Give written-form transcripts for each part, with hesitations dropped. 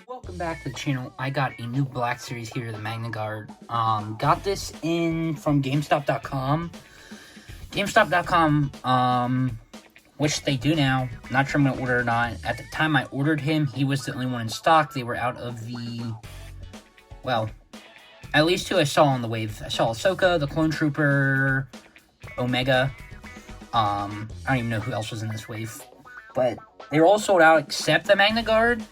Welcome back to the channel. I got a new Black Series here, the Magna Guard. Got this in from gamestop.com. gamestop.com, which they do now. Not sure I'm going to order or not. At the time I ordered him, he was the only one in stock. They were out of the, well, at least two I saw on the wave. I saw Ahsoka, the Clone Trooper, Omega. I don't even know who else was in this wave. But they were all sold out except the Magna Guard.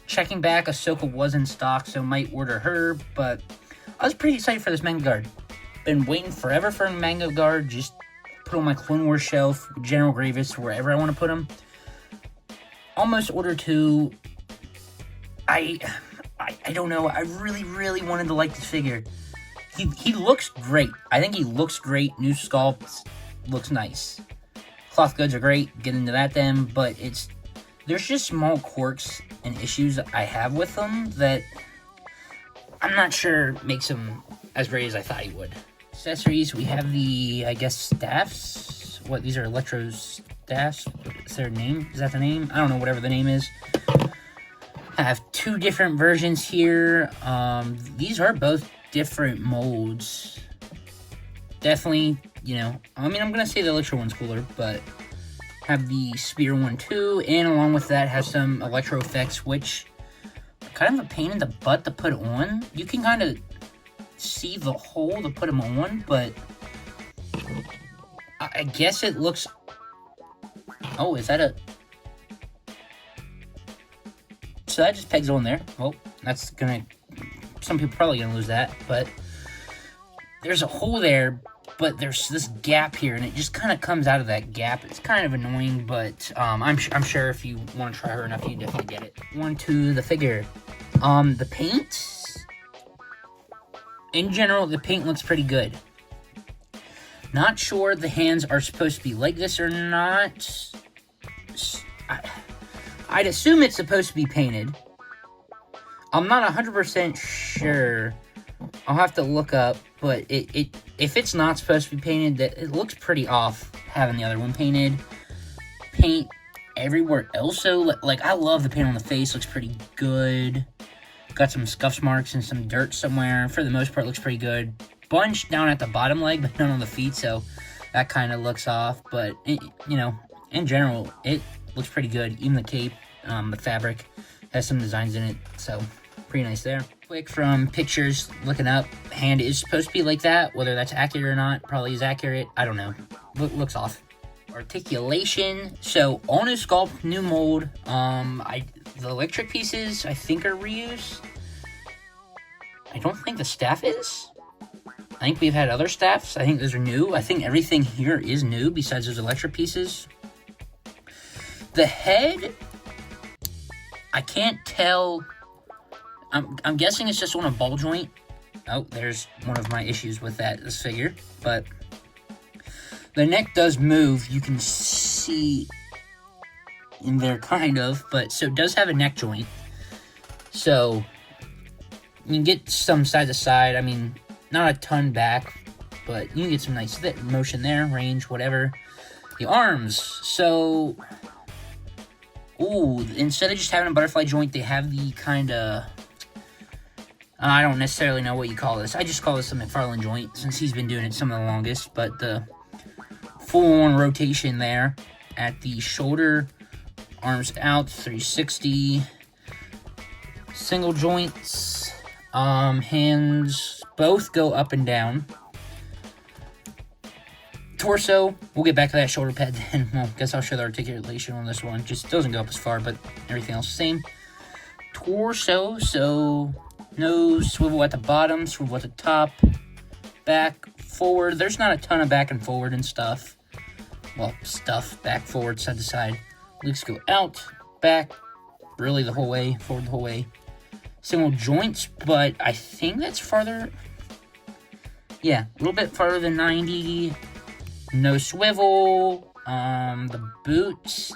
Checking back, Ahsoka was in stock, so might order her. But I was pretty excited for this Magna Guard. Been waiting forever for a Magna Guard. Just put on my Clone Wars shelf, General Grievous, wherever I want to put him. Almost ordered two. I don't know. I really wanted to like this figure. He looks great. I think he looks great. New sculpt. Looks nice. Cloth goods are great. Get into that then. But there's just small quirks and issues that I have with them that I'm not sure makes him as great as I thought he would. Accessories, we have the, I guess, staffs. What, these are electro staffs? Is their name? Is that the name? I don't know, whatever the name is. I have two different versions here. These are both different molds. Definitely, you know, I mean, I'm going to say the electro one's cooler, but have the spear one too, and along with that has some electro effects, which are kind of a pain in the butt to put on. You can kind of see the hole to put them on, but I guess it looks... Oh, is that a... So that just pegs on there. Well, that's gonna... Some people probably gonna lose that, but there's a hole there, but there's this gap here, and it just kind of comes out of that gap. It's kind of annoying, but I'm sure if you want to try her enough, you definitely get it. On to the figure. The paint, in general, the paint looks pretty good. Not sure the hands are supposed to be like this or not. I'd assume it's supposed to be painted. I'm not 100% sure. I'll have to look up, but if it's not supposed to be painted, that it looks pretty off having the other one painted. Paint everywhere else, so like I love the paint on the face, looks pretty good. Got some scuff marks and some dirt somewhere. For the most part, looks pretty good. Bunch down at the bottom leg, but none on the feet, so that kind of looks off. But you know, in general, it looks pretty good. Even the cape, the fabric has some designs in it, so pretty nice there. Quick from pictures, looking up, hand is supposed to be like that. Whether that's accurate or not, probably is accurate. I don't know. Looks off. Articulation. So all new sculpt, new mold. The electric pieces I think are reused. I don't think the staff is. I think we've had other staffs. I think those are new. I think everything here is new besides those electric pieces. The head, I can't tell. I'm guessing it's just on a ball joint. Oh, there's one of my issues with this figure. But the neck does move. You can see in there kind of. But so it does have a neck joint. So you can get some side to side. I mean, not a ton back. But you can get some nice motion there. Range, whatever. The arms. So... Ooh, instead of just having a butterfly joint, they have the kind of... I don't necessarily know what you call this. I just call this a McFarlane joint, since he's been doing it some of the longest. But the full-on rotation there at the shoulder, arms out, 360. Single joints, hands both go up and down. Torso, we'll get back to that shoulder pad then. Well, I guess I'll show the articulation on this one. Just doesn't go up as far, but everything else the same. Torso, so no swivel at the bottom, swivel at the top, back, forward. There's not a ton of back and forward and stuff. Well, back, forward, side to side. Legs go out, back, really the whole way, forward the whole way. Single joints, but I think that's farther. Yeah, a little bit farther than 90. No swivel. The boots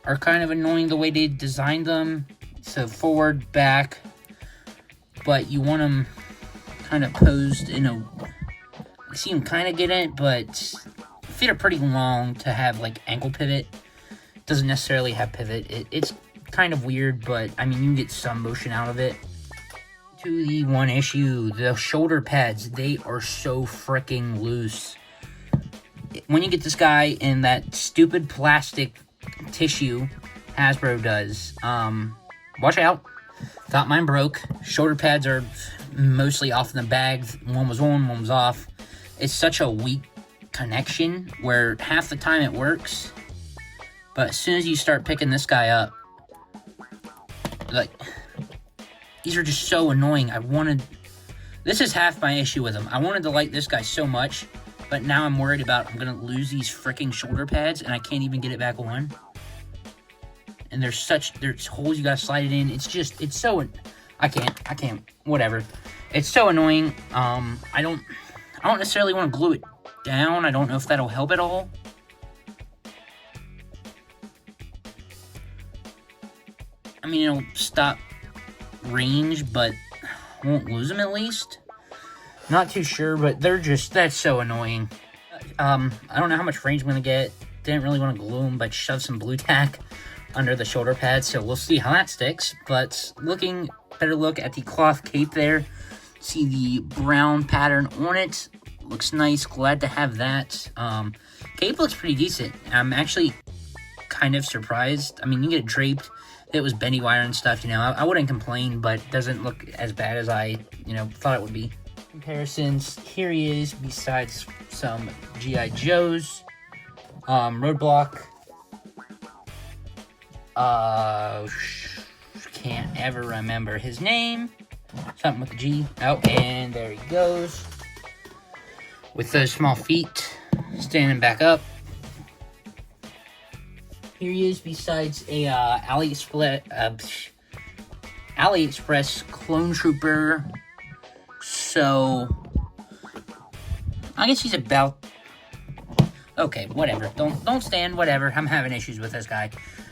are kind of annoying the way they designed them. So forward, back, but you want them kind of posed in a... You see them kind of get it, but feet are pretty long to have, like, ankle pivot. Doesn't necessarily have pivot. It's kind of weird, but, I mean, you can get some motion out of it. To the one issue, the shoulder pads, they are so freaking loose. When you get this guy in that stupid plastic tissue Hasbro does, watch out. Thought mine broke. Shoulder pads are mostly off in the bag. One was on, one was off. It's such a weak connection where half the time it works, but as soon as you start picking this guy up, like, these are just so annoying. This is half my issue with them. I wanted to like this guy so much, but now I'm worried about I'm going to lose these freaking shoulder pads, and I can't even get it back on. And there's holes you got to slide it in. It's so, I can't, whatever. It's so annoying. I don't necessarily want to glue it down. I don't know if that'll help at all. I mean, it'll stop range, but won't lose them at least. Not too sure, but that's so annoying. I don't know how much range I'm going to get. Didn't really want to glue them, but shove some blue tack under the shoulder pads, so we'll see how that sticks. But better look at the cloth cape there. See the brown pattern on it. Looks nice. Glad to have that. Cape looks pretty decent. I'm actually kind of surprised. I mean, you get it draped. It was bendy wire and stuff, I wouldn't complain, but it doesn't look as bad as I, thought it would be. Comparisons, here he is, besides some G.I. Joes. Roadblock. Can't ever remember his name. Something with a G. Oh, and there he goes. With those small feet, standing back up. Here he is, besides a AliExpress clone trooper. So I guess he's about okay. Whatever. Don't stand. Whatever. I'm having issues with this guy.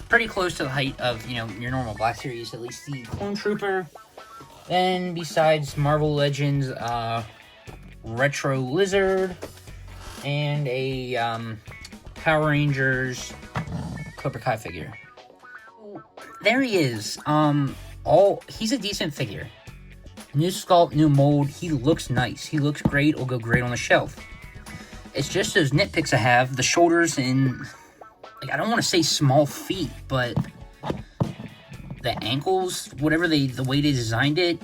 Pretty close to the height of your normal Black Series, at least the clone trooper. Then besides Marvel Legends, Retro Lizard, and a Power Rangers Cobra Kai figure. There he is. He's a decent figure. New sculpt, new mold. He looks nice. He looks great. Will go great on the shelf. It's just those nitpicks I have. The shoulders and, I don't want to say small feet, but the ankles, whatever the way they designed it,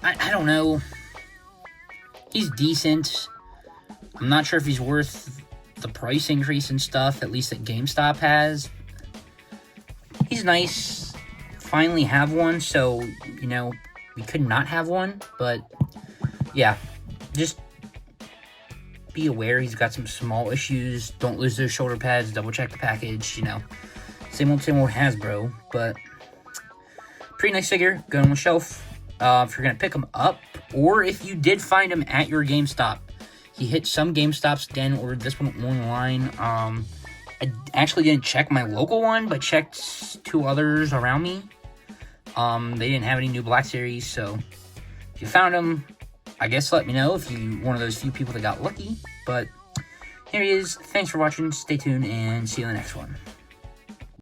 I don't know. He's decent. I'm not sure if he's worth the price increase and stuff, at least that GameStop has. He's nice. Finally have one, so, we could not have one, but, yeah, just be aware he's got some small issues. Don't lose those shoulder pads, double check the package, Same old Hasbro, but pretty nice figure, going on the shelf. If you're going to pick him up, or if you did find him at your GameStop, he hit some GameStops again, ordered this one online. I actually didn't check my local one, but checked 2 others around me. They didn't have any new Black Series, so if you found him, I guess let me know if you're one of those few people that got lucky. But here he is. Thanks for watching. Stay tuned, and see you in the next one.